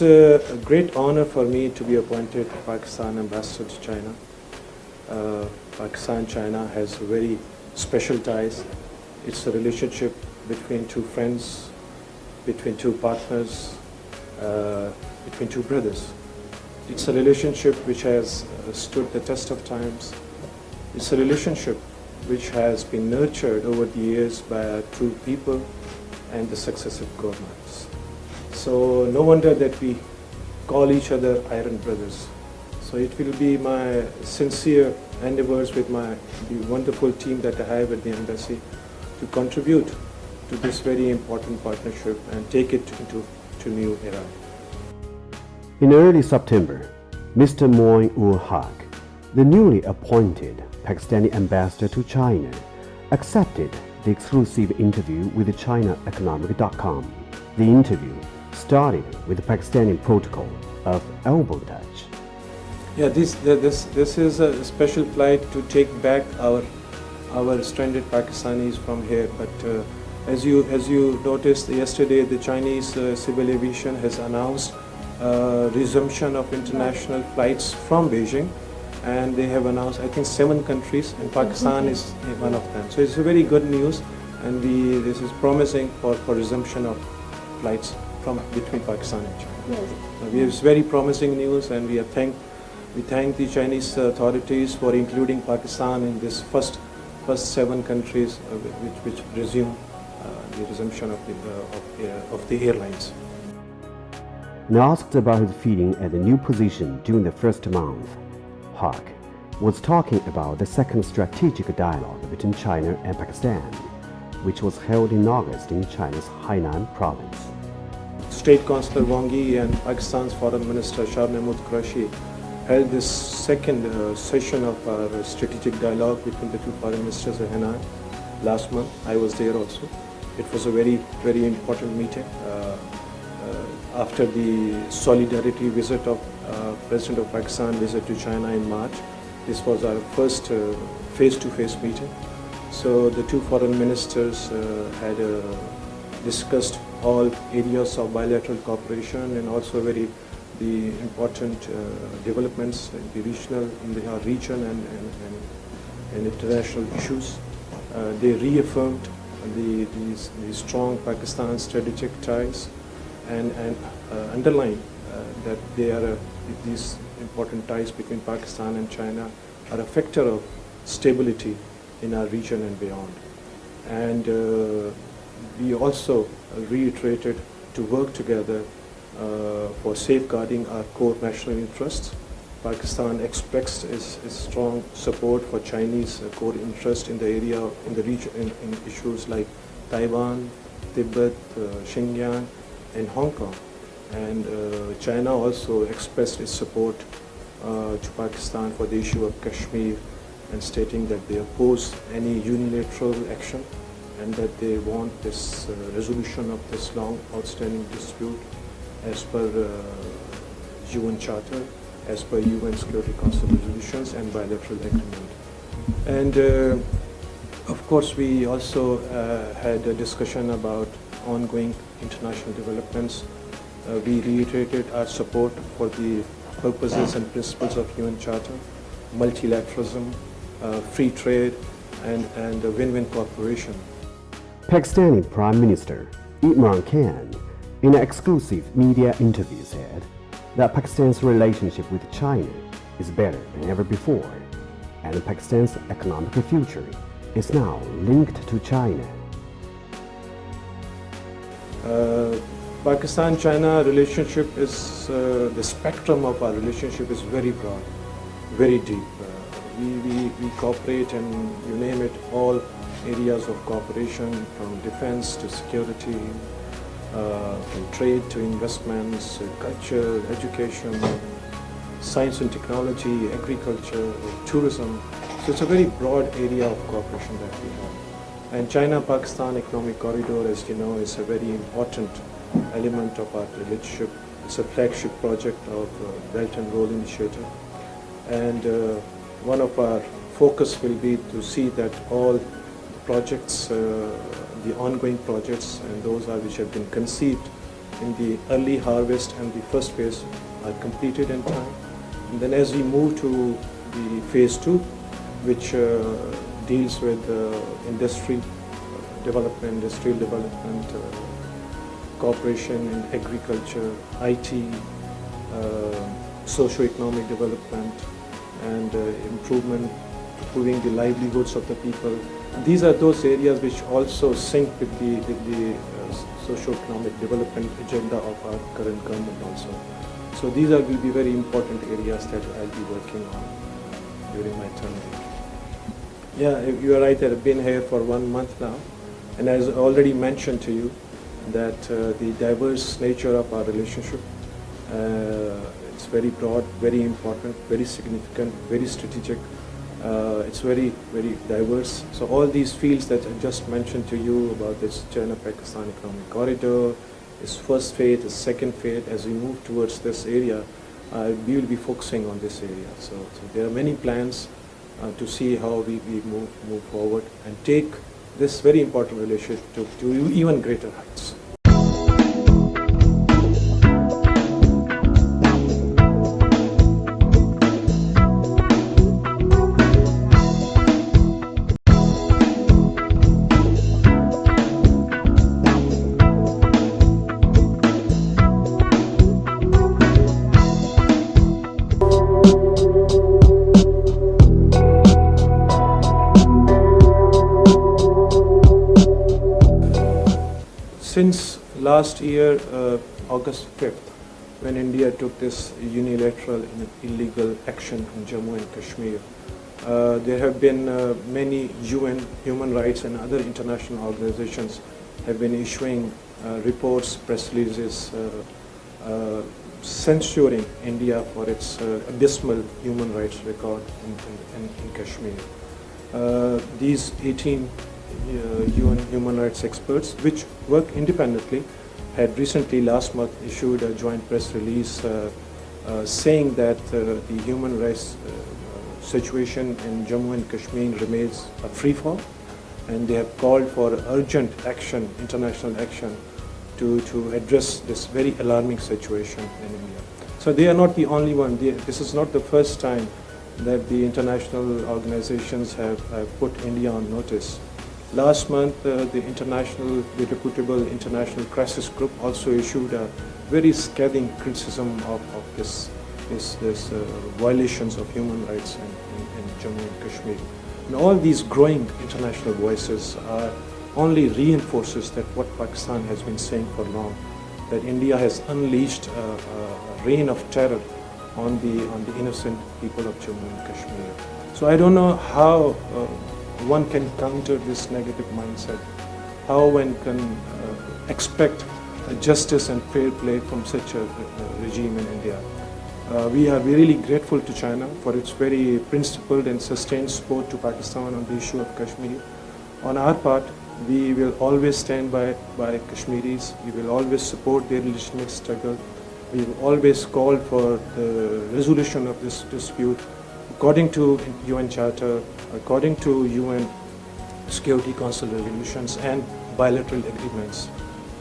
It's a great honor for me to be appointed Pakistan Ambassador to China. Pakistan and China has very special ties. It's a relationship between two friends, between two partners, between two brothers. It's a relationship which has stood the test of times. It's a relationship which has been nurtured over the years by two people and the successive governments. So no wonder that we call each other Iron Brothers. So it will be my sincere endeavors with the wonderful team that I have at the embassy to contribute to this very important partnership and take it into new era. In early September, Mr. Moin Haque, the newly appointed Pakistani Ambassador to China, accepted the exclusive interview with ChinaEconomic.com. The interview started with the Pakistani protocol of elbow touch. Yeah, this is a special flight to take back our stranded Pakistanis from here. But as you noticed yesterday, the Chinese civil aviation has announced resumption of international flights from Beijing, and they have announced, I think, 7 countries, and Pakistan is one of them. So it's a very good news, and this is promising for resumption of flights between Pakistan and China. Yes. We have very promising news, and we thank the Chinese authorities for including Pakistan in this first 7 countries which resume the resumption of the airlines. And asked about his feeling at the new position during the first month, Haque was talking about the second strategic dialogue between China and Pakistan, which was held in August in China's Hainan province. State Councillor Wang Yi and Pakistan's Foreign Minister Shah Mahmood Qureshi held this second session of our strategic dialogue between the two foreign ministers in Hainan last month. I was there also. It was a very, very important meeting. After the solidarity visit of President of Pakistan visit to China in March, this was our first face-to-face meeting. So the two foreign ministers had discussed all areas of bilateral cooperation and also the important developments in our region and international issues. They reaffirmed the strong Pakistan strategic ties and underlined that these important ties between Pakistan and China are a factor of stability in our region and beyond. And we also reiterated to work together for safeguarding our core national interests. Pakistan expects its strong support for Chinese core interest in the area, in the region, in issues like Taiwan, Tibet, Xinjiang, and Hong Kong. And China also expressed its support to Pakistan for the issue of Kashmir, and stating that they oppose any unilateral action and that they want this resolution of this long outstanding dispute as per UN Charter, as per UN Security Council resolutions and bilateral agreement. And of course we also had a discussion about ongoing international developments. We reiterated our support for the purposes and principles of UN Charter, multilateralism, free trade, and win-win cooperation. Pakistani Prime Minister Imran Khan, in an exclusive media interview, said that Pakistan's relationship with China is better than ever before, and Pakistan's economic future is now linked to China. Pakistan-China relationship is, the spectrum of our relationship is very broad, very deep. We cooperate in, you name it, all areas of cooperation, from defense to security, from trade to investments, culture, education, science and technology, agriculture, tourism. So it's a very broad area of cooperation that we have. And China-Pakistan Economic Corridor, as you know, is a very important element of our relationship. It's a flagship project of Belt and Road Initiative. And one of our focus will be to see that all projects, the ongoing projects, and those which have been conceived in the early harvest and the first phase are completed in time. And then as we move to the phase 2, which deals with industrial development, cooperation in agriculture, IT, socio-economic development, and improving the livelihoods of the people. These are those areas which also sync with the socio-economic development agenda of our current government also. So these will be very important areas that I'll be working on during my term. Yeah, you are right. I've been here for 1 month now, and as I already mentioned to you, that the diverse nature of our relationship, it's very broad, very important, very significant, very strategic. It's very, very diverse. So all these fields that I just mentioned to you about this China-Pakistan economic corridor, this first phase, the second phase, as we move towards this area, we will be focusing on this area. So there are many plans to see how we move forward and take this very important relationship to even greater heights. Since last year, August 5th, when India took this unilateral and illegal action in Jammu and Kashmir, there have been many UN, human rights and other international organizations have been issuing reports, press releases, censuring India for its abysmal human rights record in Kashmir. These 18 UN human rights experts, which work independently, had recently last month issued a joint press release saying that the human rights situation in Jammu and Kashmir remains a free fall, and they have called for urgent action, international action, to address this very alarming situation in India. So they are not the only one. This is not the first time that the international organizations have put India on notice. Last month, the reputable International Crisis Group also issued a very scathing criticism of this violations of human rights in Jammu and Kashmir. And all these growing international voices only reinforces that what Pakistan has been saying for long, that India has unleashed a reign of terror on the innocent people of Jammu and Kashmir. So I don't know how one can counter this negative mindset, how one can expect justice and fair play from such a regime in India. We are really grateful to China for its very principled and sustained support to Pakistan on the issue of Kashmir. On our part, we will always stand by Kashmiris. We will always support their legitimate struggle. We will always call for the resolution of this dispute according to UN Charter, according to UN Security Council resolutions and bilateral agreements.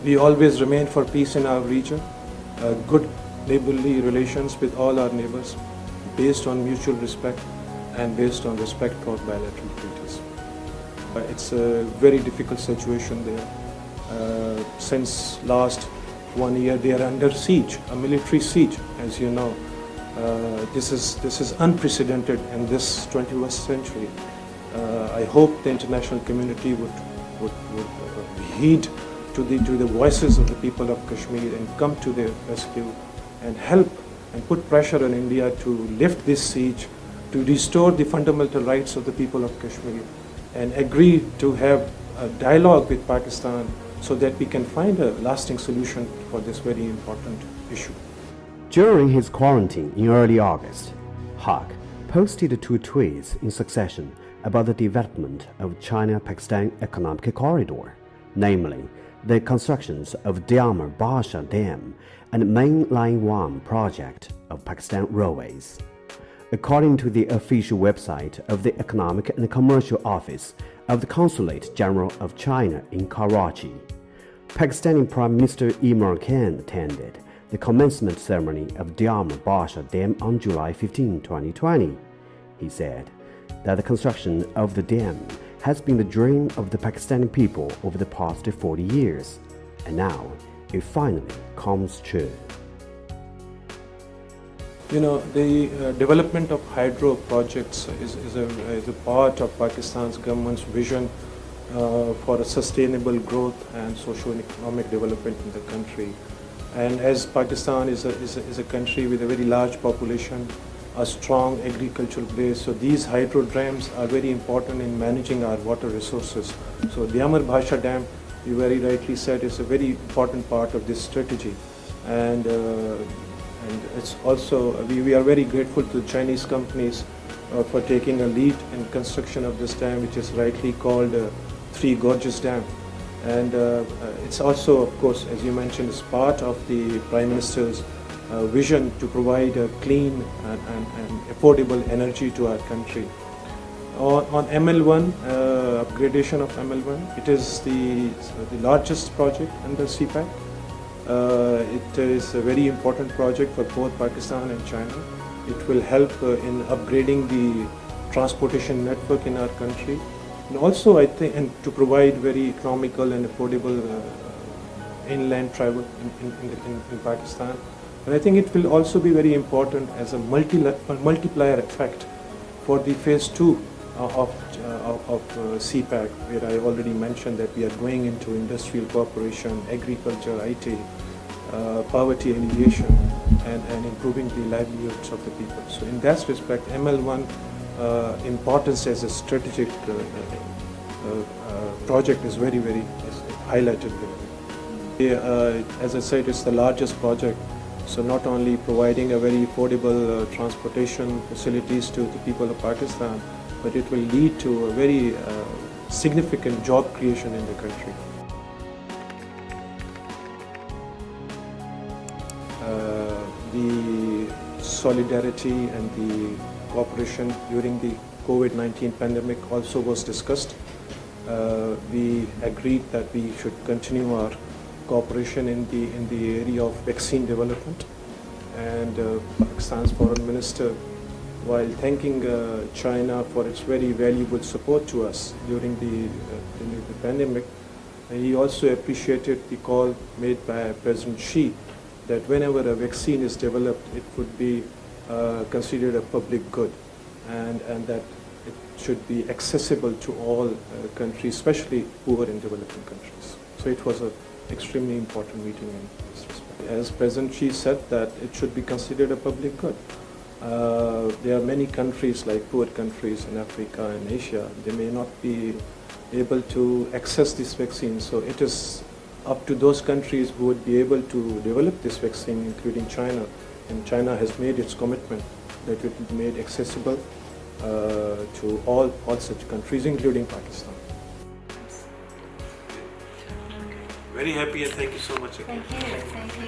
We always remain for peace in our region, good neighborly relations with all our neighbors, based on mutual respect and based on respect for bilateral treaties. It's a very difficult situation there. Since last 1 year, they are under siege, a military siege, as you know. This is unprecedented in this 21st century. I hope the international community would heed to the voices of the people of Kashmir and come to their rescue and help and put pressure on India to lift this siege, to restore the fundamental rights of the people of Kashmir, and agree to have a dialogue with Pakistan so that we can find a lasting solution for this very important issue. During his quarantine in early August, Haque posted 2 tweets in succession about the development of China-Pakistan economic corridor, namely the constructions of Diamar Basha Dam and Main Line 1 project of Pakistan Railways. According to the official website of the Economic and Commercial Office of the Consulate General of China in Karachi, Pakistani Prime Minister Imran Khan attended the commencement ceremony of Diamar Basha Dam on July 15, 2020. He said that the construction of the dam has been the dream of the Pakistani people over the past 40 years, and now it finally comes true. You know, the development of hydro projects is a part of Pakistan's government's vision for a sustainable growth and socio-economic development in the country. And as Pakistan is a country with a very large population, a strong agricultural base, so these hydro dams are very important in managing our water resources. So Diamar Basha Dam, you very rightly said, is a very important part of this strategy. And it's also, we are very grateful to Chinese companies for taking a lead in construction of this dam, which is rightly called Three Gorges Dam. And it's also, of course, as you mentioned, is part of the Prime Minister's vision to provide a clean and affordable energy to our country. On ML1, upgradation of ML1, it is the largest project under CPAC. It is a very important project for both Pakistan and China. It will help in upgrading the transportation network in our country. And also, I think, and to provide very economical and affordable inland travel in Pakistan. And I think it will also be very important as a multiplier effect for the phase 2 of CPAC, where I already mentioned that we are going into industrial cooperation, agriculture, IT, poverty alleviation, and improving the livelihoods of the people. So in that respect, ML1 importance as a strategic project is very highlighted here. As I said, it's the largest project, so not only providing a very affordable transportation facilities to the people of Pakistan, but it will lead to a very significant job creation in the country. The solidarity and the cooperation during the COVID-19 pandemic also was discussed. We agreed that we should continue our cooperation in the area of vaccine development, and Pakistan's foreign minister, while thanking China for its very valuable support to us during the pandemic, he also appreciated the call made by President Xi that whenever a vaccine is developed, it would be considered a public good, and that it should be accessible to all countries, especially poor and developing countries. So it was an extremely important meeting in this respect. As President Xi said, that it should be considered a public good. There are many countries, like poor countries in Africa and Asia, they may not be able to access this vaccine, so it is up to those countries who would be able to develop this vaccine, including China. And China has made its commitment that it will be made accessible to all such countries, including Pakistan. Very happy, and thank you so much again. Thank you. Thank you.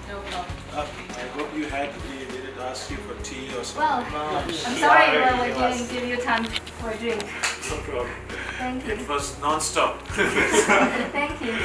No problem. I hope you had, we didn't ask you for tea or something. Well, I'm sorry we're give you time for a drink. No problem. Thank you. It was non-stop. Thank you.